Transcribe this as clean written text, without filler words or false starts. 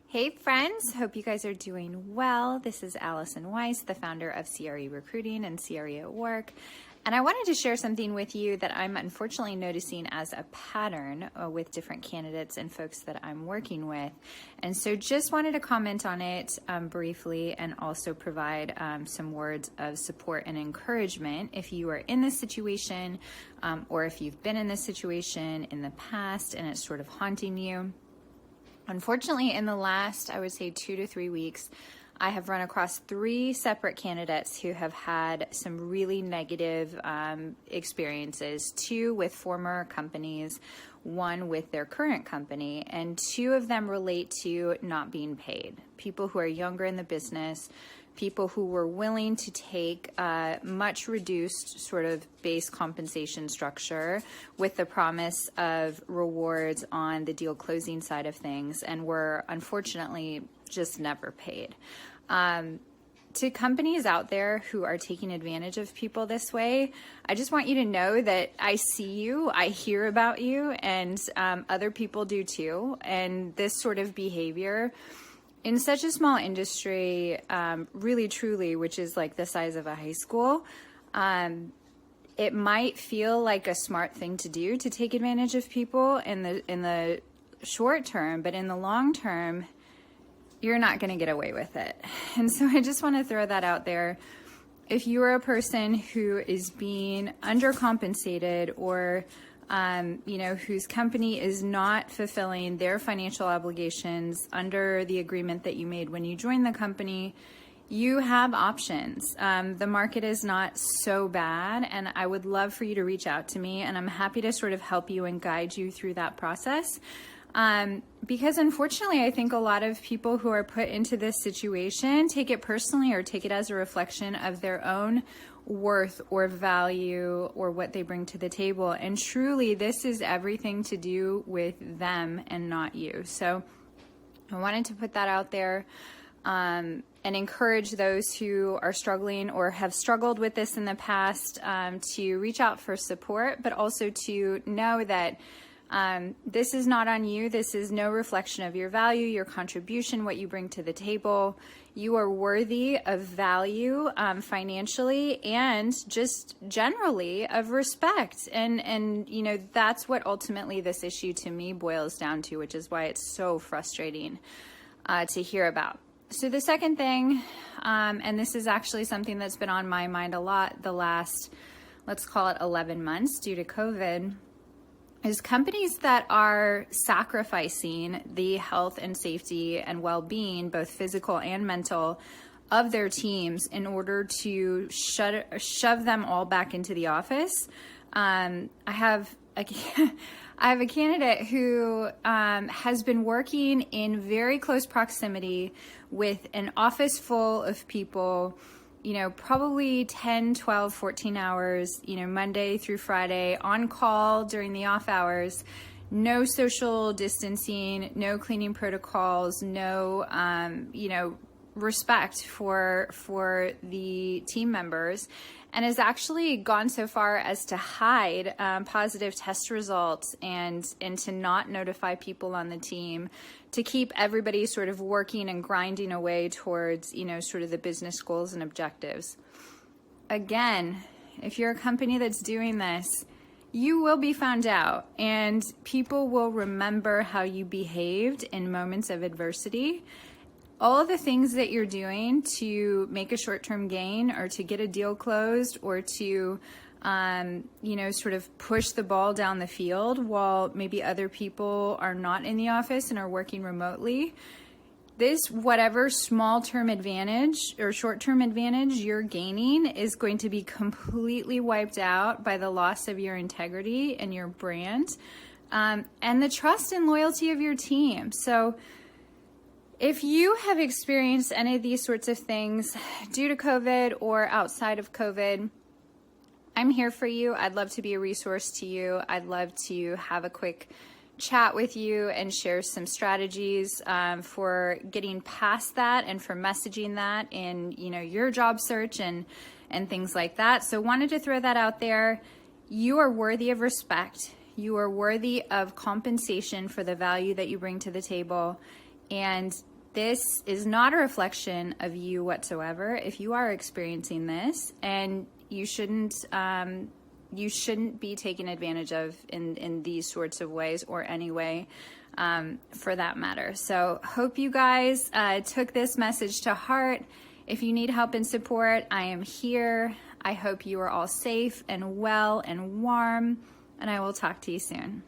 Hey friends, hope you guys are doing well. This is Allison Weiss, the founder of CRE Recruiting and CRE at Work. And I wanted to share something with you that I'm unfortunately noticing as a pattern with different candidates and folks that I'm working with. And so just wanted to comment on it briefly and also provide some words of support and encouragement if you are in this situation or if you've been in this situation in the past and it's sort of haunting you. Unfortunately, in the last, I would say 2 to 3 weeks, I have run across 3 separate candidates who have had some really negative experiences, 2 with former companies, 1 with their current company, and 2 of them relate to not being paid. People who are younger in the business, people who were willing to take a much reduced sort of base compensation structure with the promise of rewards on the deal closing side of things and were unfortunately just never paid. To companies out there who are taking advantage of people this way, I just want you to know that I see you, I hear about you, and other people do too. And this sort of behavior in such a small industry, really truly, which is like the size of a high school, it might feel like a smart thing to do to take advantage of people in the short term, but in the long term, you're not going to get away with it. And so I just want to throw that out there. If you are a person who is being undercompensated or whose company is not fulfilling their financial obligations under the agreement that you made when you joined the company, you have options. The market is not so bad, and I would love for you to reach out to me, and I'm happy to sort of help you and guide you through that process. Because unfortunately, I think a lot of people who are put into this situation take it personally or take it as a reflection of their own worth or value or what they bring to the table. And truly, this is everything to do with them and not you. So I wanted to put that out there and encourage those who are struggling or have struggled with this in the past to reach out for support, but also to know that this is not on you. This is no reflection of your value, your contribution, what you bring to the table. You are worthy of value financially and just generally of respect. And that's what ultimately this issue to me boils down to, which is why it's so frustrating to hear about. So the second thing, and this is actually something that's been on my mind a lot the last, let's call it 11 months due to COVID, is companies that are sacrificing the health and safety and well-being, both physical and mental, of their teams in order to shove them all back into the office. I have a candidate who has been working in very close proximity with an office full of people, probably 10, 12, 14 hours, Monday through Friday, on call during the off hours, no social distancing, no cleaning protocols, no, respect for the team members, and has actually gone so far as to hide positive test results and to not notify people on the team, to keep everybody sort of working and grinding away towards, sort of the business goals and objectives. Again, if you're a company that's doing this, you will be found out, and people will remember how you behaved in moments of adversity. All of the things that you're doing to make a short-term gain or to get a deal closed or to, sort of push the ball down the field while maybe other people are not in the office and are working remotely. This, whatever small-term advantage or short-term advantage you're gaining is going to be completely wiped out by the loss of your integrity and your brand and the trust and loyalty of your team. So if you have experienced any of these sorts of things due to COVID or outside of COVID, I'm here for you. I'd love to be a resource to you. I'd love to have a quick chat with you and share some strategies for getting past that and for messaging that in your job search and things like that. So wanted to throw that out there. You are worthy of respect. You are worthy of compensation for the value that you bring to the table. And this is not a reflection of you whatsoever. If you are experiencing this, and you shouldn't be taken advantage of in these sorts of ways, or any way for that matter. So hope you guys took this message to heart. If you need help and support, I am here. I hope you are all safe and well and warm, and I will talk to you soon.